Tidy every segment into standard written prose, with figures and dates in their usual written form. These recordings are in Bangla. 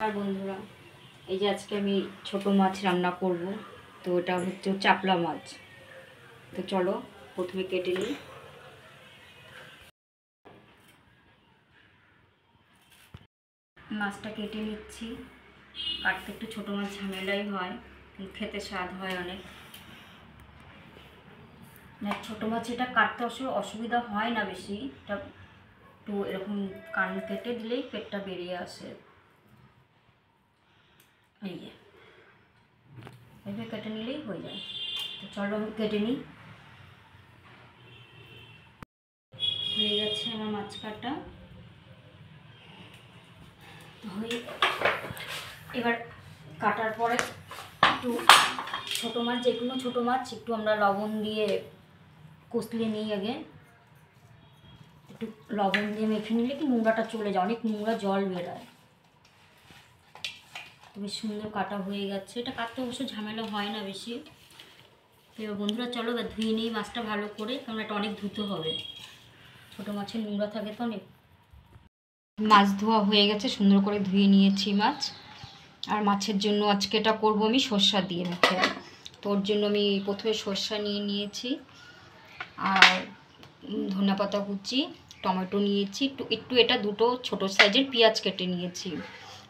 আর বন্ধুরা, এই যে আজকে আমি ছোট মাছ রান্না করব। তো এটা হচ্ছে চাপলা মাছ। তো চলো প্রথমে কেটে নিই। মাছটা কেটে নিচ্ছি। কাটতে একটু ছোট মাছ ঝামেলাই হয়, কিন্তু খেতে স্বাদ হয় অনেক। ছোট মাছ এটা কাটতে অসুবিধা হয় না বেশি। এটা একটু এরকম কান কেটে দিলেই পেটটা বেরিয়ে আসে। এই যে এইভাবে কেটে নিলেই হয়ে যায়। তো চলো আমি কেটে নিই। হয়ে গেছে আমার মাছ কাটা। এবার কাটার পরে একটু ছোটো মাছ, যে কোনো ছোটো মাছ একটু আমরা লবণ দিয়ে কষলিয়ে নিই। আগে একটু লবণ দিয়ে মেখে নিলে কি নোংরাটা চলে যায়, অনেক নোংরা জল বেরোয়। বেশ সুন্দর কাটা হয়ে গেছে। এটা কাটতে অবশ্য ঝামেলা হয় না বেশি। তো এবার বন্ধুরা চলো এবার ধুয়ে নিই মাছটা ভালো করে, কারণ এটা অনেক ধুতে হবে। ছোটো মাছের নোংরা থাকে তো অনেক। মাছ ধোয়া হয়ে গেছে, সুন্দর করে ধুয়ে নিয়েছি মাছ। আর মাছের জন্য আজকে এটা করবো আমি সর্ষা দিয়ে মেখে। তো ওর জন্য আমি প্রথমে সর্ষা নিয়ে নিয়েছি, আর ধনেপাতা কুচি, টমেটো নিয়েছি, একটু এটা দুটো ছোট সাইজের পেঁয়াজ কেটে নিয়েছি,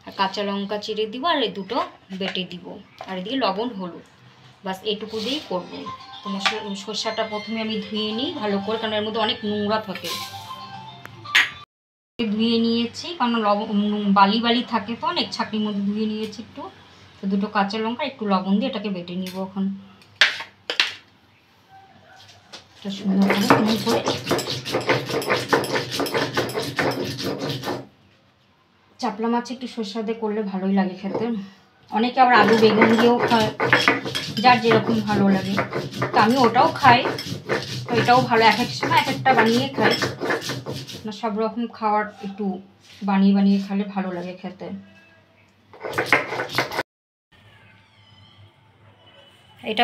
আর কাঁচা লঙ্কা চিড়ে দিব, আর এই দুটো বেটে দিব, আর এদিকে লবণ হলুদ। বাস এইটুকু দিয়েই করবো। তো সর্ষাটা প্রথমে আমি ধুয়ে নিই ভালো করে, কারণ এর মধ্যে অনেক নোংরা থাকে। ধুয়ে নিয়েছি, কারণ বালি বালি থাকে তো অনেক, ছাঁকনির মধ্যে ধুয়ে নিয়েছি একটু। তো দুটো কাঁচা লঙ্কা একটু লবণ দিয়ে এটাকে বেটে নিব এখন। এটা সুন্দর করে চাপলা মাছ একটু সর্ষা দিয়ে করলে ভালোই লাগে খেতে। অনেকে আবার আলু বেগুন দিয়েও খায়, যার যেরকম ভালো লাগে। তো আমি ওটাও খাই, তো এটাও ভালো। এক এক সময় এক একটা বানিয়ে খাই না, সব রকম খাওয়ার একটু বানিয়ে বানিয়ে খেলে ভালো লাগে খেতে। এটা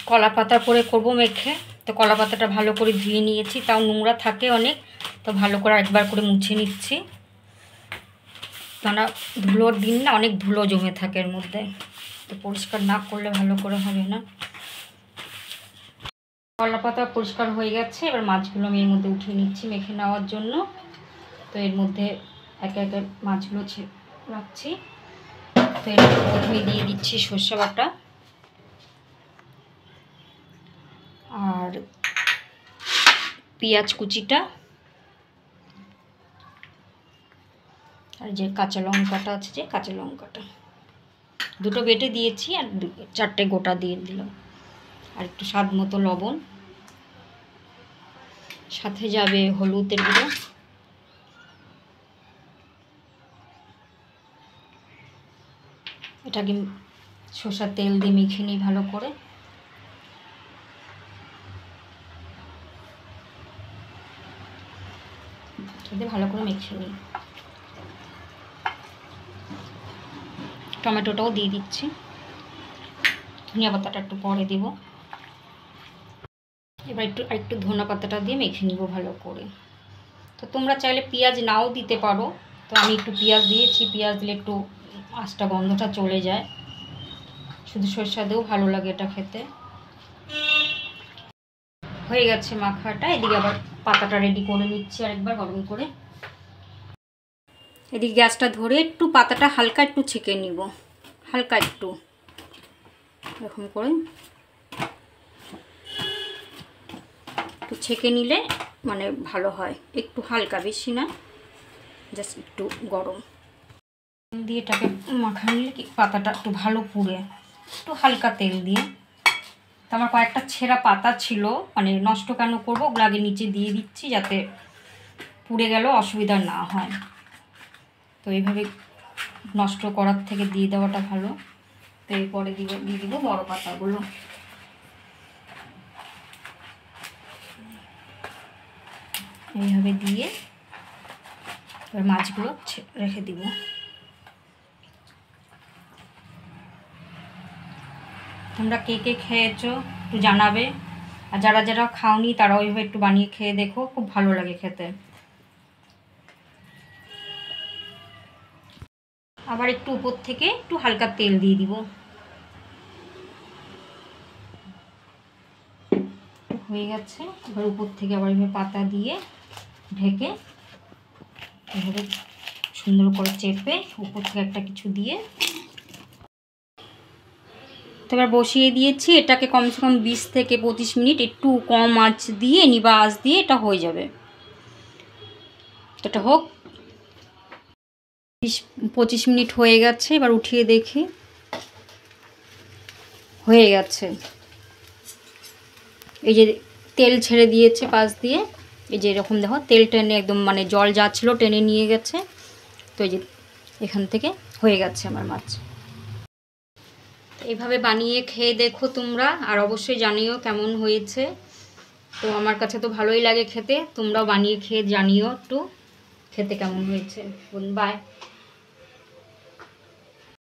কলা পাতা করে করবো মেখে। তো কলা পাতাটা ভালো করে ধুয়ে নিয়েছি, তাও নোংরা থাকে অনেক। তো ভালো করে একবার করে মুছে নিচ্ছি, কেননা ধুলোর দিন না, অনেক ধুলো জমে থাকে এর মধ্যে। তো পরিষ্কার না করলে ভালো করে হবে না। কলা পাতা পরিষ্কার হয়ে গেছে। এবার মাছগুলো আমি এর মধ্যে উঠিয়ে নিচ্ছি মেখে নেওয়ার জন্য। তো এর মধ্যে একে একে মাছগুলো রাখছি। তো এর প্রথমে দিয়ে দিচ্ছি সর্ষে বাটা, আর পেঁয়াজ কুচিটা, আর যে কাঁচা লঙ্কাটা আছে, যে কাঁচা লঙ্কাটা দুটো বেটে দিয়েছি, আর চারটে গোটা দিয়ে দিলাম, আর একটু স্বাদ মতো লবণ, সাথে যাবে হলুদের গুঁড়ো, এটাকে সর্ষার তেল দিয়ে মেখে নিই ভালো করে। ভালো করে মেখে নিই। টমেটোটাও দিয়ে দিচ্ছি, ধনিয়া পাতাটা একটু পরে দেব। এবার একটু ধনিয়া পাতাটা দিয়ে মেখে নিব ভালো করে। তো তোমরা চাইলে পেঁয়াজ নাও দিতে পারো, তো আমি একটু পেঁয়াজ দিয়েছি। পেঁয়াজ দিলে একটু আঁচটা গন্ধটা চলে যায়। শুধু সরষা দিয়েও ভালো লাগে এটা খেতে। হয়ে গেছে মাখাটা। এদিকে আবার পাতাটা রেডি করে নিচ্ছি আরেকবার গরম করে। এদিকে গ্যাসটা ধরে একটু পাতাটা হালকা একটু ছেঁকে নিব, হালকা একটু এরকম করে একটু ছেঁকে নিলে মানে ভালো হয়। একটু হালকা, বেশি না, জাস্ট একটু গরম দিয়ে এটাকে মাখা নিলে কি পাতাটা একটু ভালো পুড়ে। একটু হালকা তেল দিয়ে। তো আমার কয়েকটা ছেঁড়া পাতা ছিল, মানে নষ্ট কেন করবো, ওগুলো আগে নিচে দিয়ে দিচ্ছি যাতে পুড়ে গেলেও অসুবিধা না হয়। তো এইভাবে নষ্ট করার থেকে দিয়ে দেওয়াটা ভালো। তো এরপরে দিয়ে দিব বড় পাতাগুলো। এইভাবে দিয়ে এবার মাছগুলো রেখে দিব। তোমরা কে কে খেয়েছো একটু জানাবে, আর যারা যারা খাওনি তারা ওইভাবে একটু বানিয়ে খেয়ে দেখো, খুব ভালো লাগে খেতে। আবার একটু উপর থেকে একটু হালকা তেল দিয়ে দিব। হয়ে গেছে। এবার উপর থেকে আবার এভাবে পাতা দিয়ে ঢেকে এভাবে সুন্দর করে চেপে উপর থেকে একটা কিছু দিয়ে তো এবার বসিয়ে দিয়েছি। এটাকে কমসে কম 20 থেকে 25 মিনিট একটু কম আঁচ দিয়ে নিবা আঁচ দিয়ে এটা হয়ে যাবে। এটা হোক। 20-25 মিনিট হয়ে গেছে। এবার উঠিয়ে দেখি, হয়ে গেছে। এই যে তেল ছেড়ে দিয়েছে পাশ দিয়ে, এই যে এরকম দেখো তেল টেনে একদম মানে জল যা ছিল টেনে নিয়ে গেছে। তো এই যে এখান থেকে হয়ে গেছে আমার মাছ। এইভাবে বানিয়ে খেয়ে দেখো তোমরা, আর অবশ্যই জানিও কেমন হয়েছে। তো আমার কাছে তো ভালোই লাগে খেতে, তোমরাও বানিয়ে খেয়ে জানিও একটু খেতে কেমন হয়েছে। বাই।